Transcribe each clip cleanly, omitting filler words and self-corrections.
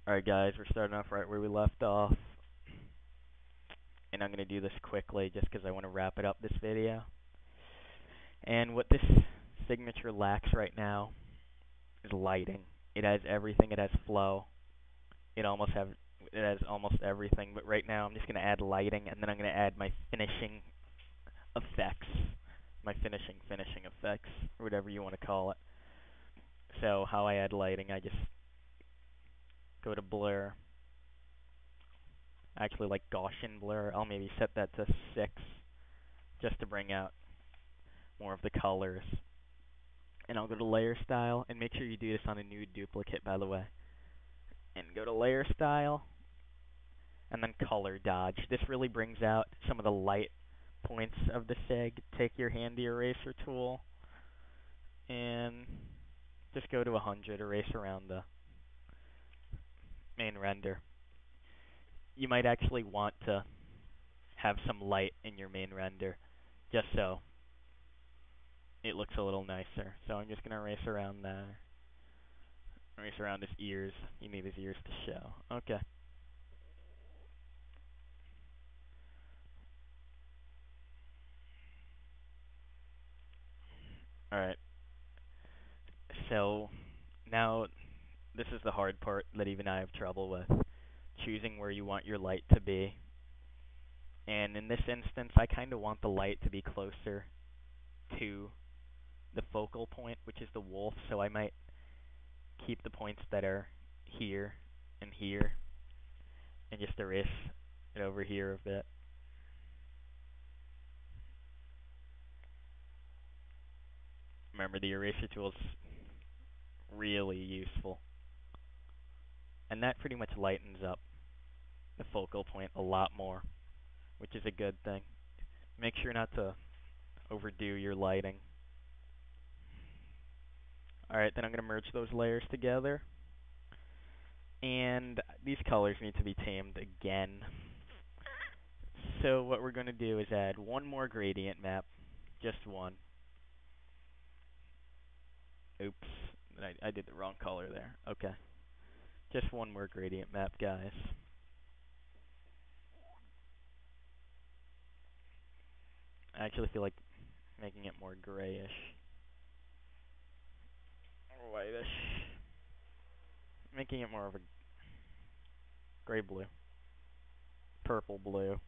Alright guys, we're starting off right where we left off. And I'm going to do this quickly just because I want to wrap it up this video. And what this signature lacks right now is lighting. It has everything. It has flow. It has almost everything, but right now I'm just going to add lighting, and then I'm going to add my finishing effects. My finishing effects, or whatever you want to call it. So how I add lighting, I just go to blur. Actually, like Gaussian blur, I'll maybe set that to 6 just to bring out more of the colors. And I'll go to layer style, and make sure you do this on a new duplicate, by the way. And go to layer style, and then color dodge. This really brings out some of the light points of the sig. Take your handy eraser tool, and just go to 100, erase around the main render. You might actually want to have some light in your main render, just so it looks a little nicer. So I'm just going to erase around there. Erase around his ears. You need his ears to show. Okay. Alright. So, now, this is the hard part that even I have trouble with. Choosing where you want your light to be. And in this instance, I kind of want the light to be closer to the focal point, which is the wolf, so I might keep the points that are here and here, and just erase it over here a bit. Remember, the eraser tool is really useful. And that pretty much lightens up the focal point a lot more, which is a good thing. Make sure not to overdo your lighting. Alright, then I'm going to merge those layers together. And these colors need to be tamed again. So what we're going to do is add one more gradient map. Just one. Oops. I did the wrong color there. Okay. Just one more gradient map, guys. I actually feel like making it more grayish. Or whitish. Making it more of a gray blue. Purple blue.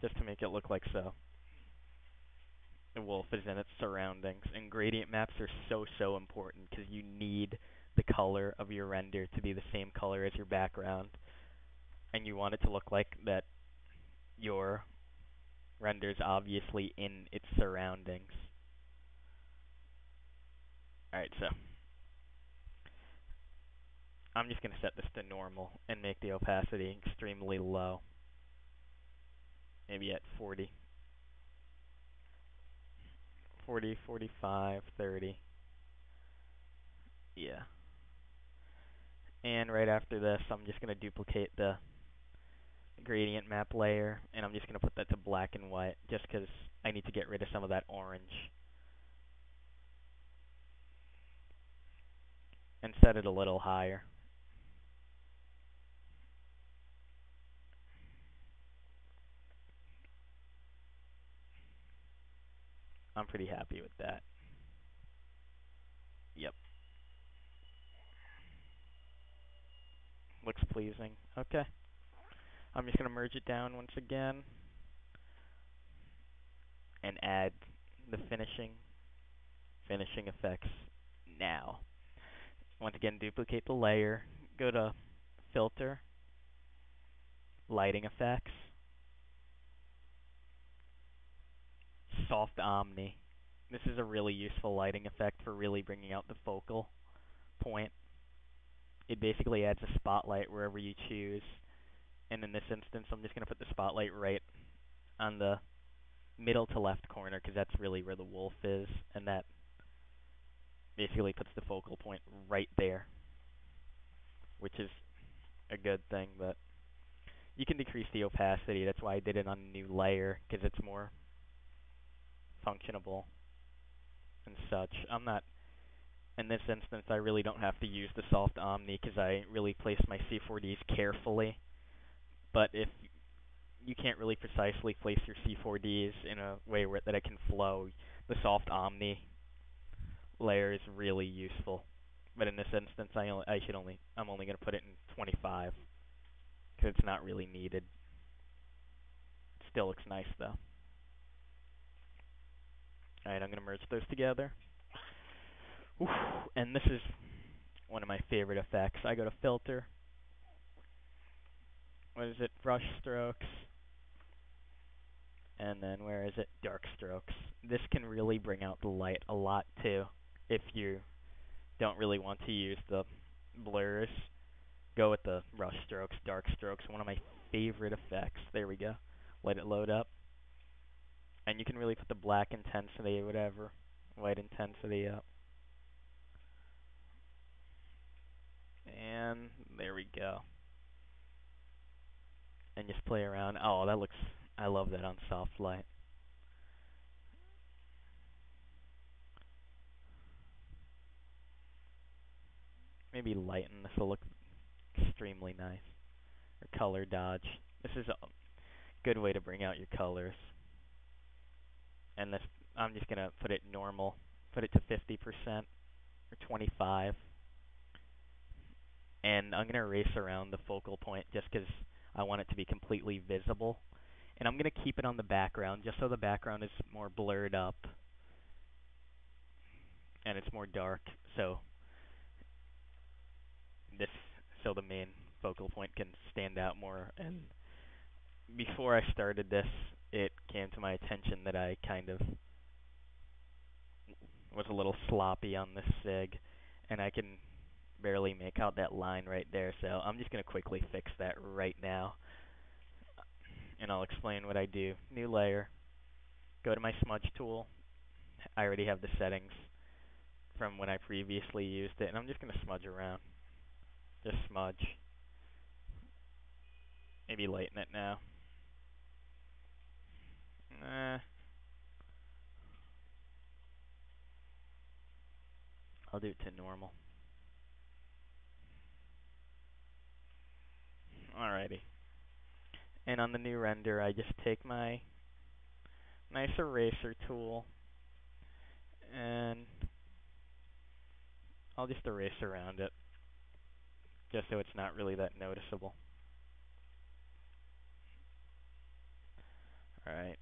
Just to make it look like so. The wolf is in its surroundings. And gradient maps are so important because you need the color of your render to be the same color as your background. And you want it to look like that your render's obviously in its surroundings. Alright, so I'm just going to set this to normal and make the opacity extremely low. Maybe at 40. 40, 45, 30. Yeah. And right after this, I'm just going to duplicate the gradient map layer, and I'm just going to put that to black and white, just because I need to get rid of some of that orange. And set it a little higher. I'm pretty happy with that. Yep. Looks pleasing. Okay. I'm just going to merge it down once again and add the finishing effects now. Once again, duplicate the layer, go to Filter, Lighting Effects, Soft Omni. This is a really useful lighting effect for really bringing out the focal point. It basically adds a spotlight wherever you choose. And in this instance, I'm just going to put the spotlight right on the middle to left corner, because that's really where the wolf is, and that basically puts the focal point right there, which is a good thing. But you can decrease the opacity. That's why I did it on a new layer, because it's more functionable and such. I'm not In this instance, I really don't have to use the Soft Omni because I really placed my C4Ds carefully. But if you can't really precisely place your C4Ds in a way that it can flow, the Soft Omni layer is really useful. But in this instance, I'm only going to put it in 25 because it's not really needed. It still looks nice though. Alright, I'm going to merge those together. Oof, and this is one of my favorite effects. I go to Filter. What is it? Brush Strokes. And then where is it? Dark Strokes. This can really bring out the light a lot too. If you don't really want to use the blurs, go with the Brush Strokes, Dark Strokes. One of my favorite effects. There we go. Let it load up. And you can really put the black intensity or whatever, white intensity up. And there we go. And just play around. Oh, that looks, I love that on soft light. Maybe lighten, this will look extremely nice. Or color dodge. This is a good way to bring out your colors. And this, I'm just gonna put it normal. Put it to 50% or 25. And I'm gonna erase around the focal point just because I want it to be completely visible. And I'm going to keep it on the background just so the background is more blurred up and it's more dark, so the main focal point can stand out more. And before I started this, it came to my attention that I kind of was a little sloppy on this SIG, and I can barely make out that line right there, so I'm just going to quickly fix that right now. And I'll explain what I do. New layer. Go to my smudge tool. I already have the settings from when I previously used it, and I'm just going to smudge around. Just smudge. Maybe lighten it now. I'll do it to normal. Alrighty. And on the new render, I just take my nice eraser tool, and I'll just erase around it, just so it's not really that noticeable. Alright.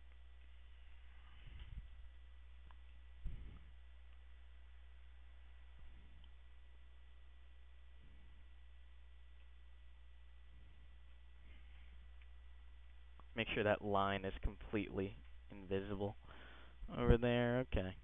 Make sure that line is completely invisible over there. Okay.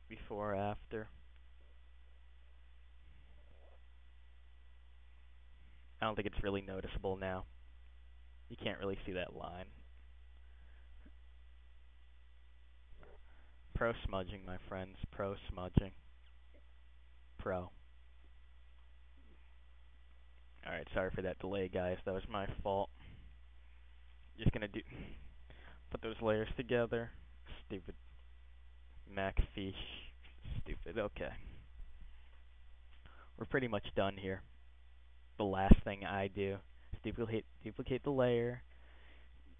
Before, after. I don't think it's really noticeable now. You can't really see that line. Pro smudging, my friends. Pro smudging. Pro. Alright, sorry for that delay, guys. That was my fault. Just gonna put those layers together. Stupid Macfish. Stupid. Okay. We're pretty much done here. The last thing I do is duplicate the layer,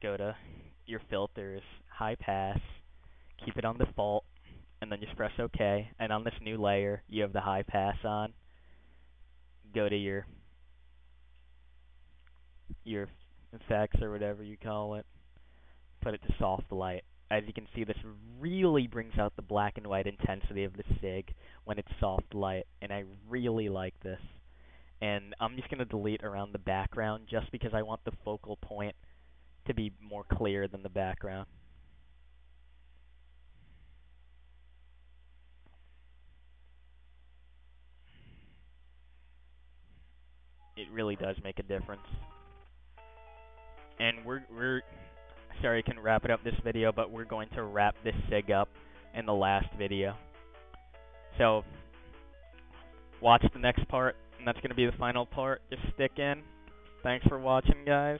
go to your filters, high pass, keep it on default, and then just press OK. And on this new layer, you have the high pass on. Go to your effects or whatever you call it. Put it to soft light. As you can see, this really brings out the black and white intensity of the SIG when it's soft light, and I really like this. And I'm just going to delete around the background just because I want the focal point to be more clear than the background. It really does make a difference. And we're sorry I can wrap it up this video, but we're going to wrap this SIG up in the last video. So watch the next part, and that's going to be the final part. Just stick in. Thanks for watching, guys.